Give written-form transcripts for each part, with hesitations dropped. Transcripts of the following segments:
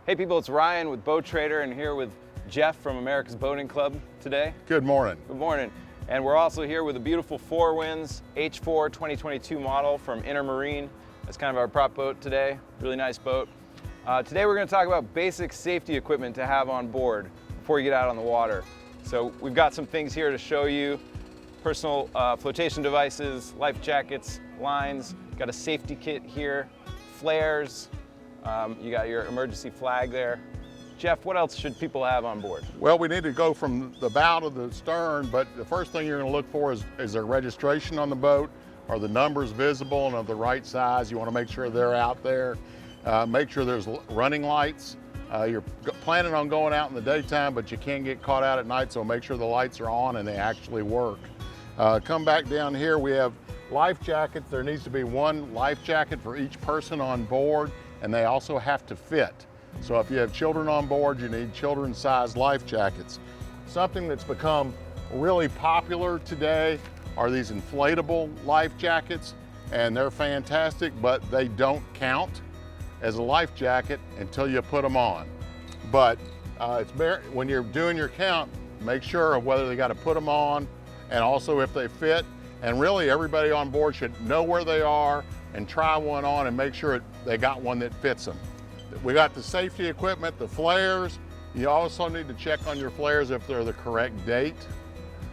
Hey people, it's Ryan with Boat Trader and here with Jeff from America's Boating Club today. Good morning. Good morning. And we're also here with a beautiful Four Winds H4 2022 model from Intermarine. That's kind of our prop boat today. Really nice boat. Today we're going to talk about basic safety equipment to have on board before you get out on the water. So we've got some things here to show you. Personal flotation devices, life jackets, lines, got a safety kit here, flares, you got your emergency flag there. Jeff, what else should people have on board? Well, we need to go from the bow to the stern, but the first thing you're going to look for is their registration on the boat. Are the numbers visible and of the right size? You want to make sure they're out there. Make sure there's running lights. You're planning on going out in the daytime, but you can't get caught out at night, so make sure the lights are on and they actually work. Come back down here, we have life jackets. There needs to be one life jacket for each person on board, and they also have to fit. So if you have children on board, you need children's-sized life jackets. Something that's become really popular today are these inflatable life jackets, and they're fantastic, but they don't count as a life jacket until you put them on. But when you're doing your count, make sure of whether they got to put them on and also if they fit. And really everybody on board should know where they are and try one on and make sure they got one that fits them. We got the safety equipment, the flares. You also need to check on your flares if they're the correct date,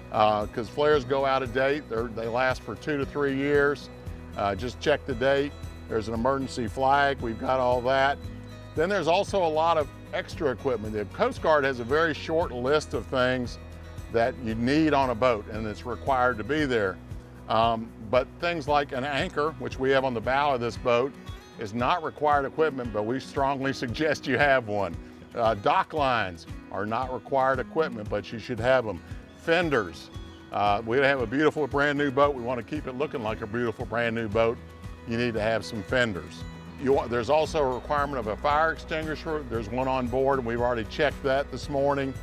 because flares go out of date. They last for 2 to 3 years. Just check the date. There's an emergency flag. We've got all that. Then there's also a lot of extra equipment. The Coast Guard has a very short list of things that you need on a boat and it's required to be there. But things like an anchor, which we have on the bow of this boat, is not required equipment, but we strongly suggest you have one. Dock lines are not required equipment, but you should have them. Fenders, we have a beautiful brand new boat. We want to keep it looking like a beautiful brand new boat. You need to have some fenders. There's also a requirement of a fire extinguisher. There's one on board and we've already checked that this morning.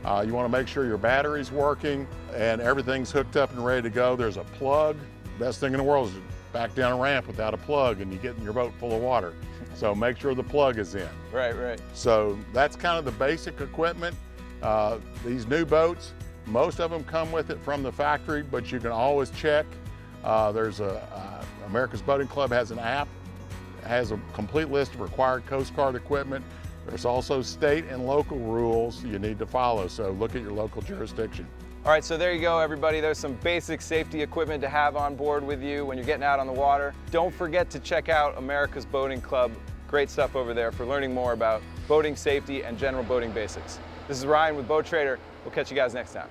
You want to make sure your battery's working and everything's hooked up and ready to go. There's a plug. Best thing in the world is to back down a ramp without a plug and you get in your boat full of water. So make sure the plug is in. Right. So that's kind of the basic equipment. These new boats, most of them come with it from the factory, but you can always check. America's Boating Club has an app, has a complete list of required Coast Guard equipment. There's also state and local rules you need to follow, so look at your local jurisdiction. All right, so there you go, everybody. There's some basic safety equipment to have on board with you when you're getting out on the water. Don't forget to check out America's Boating Club. Great stuff over there for learning more about boating safety and general boating basics. This is Ryan with Boat Trader. We'll catch you guys next time.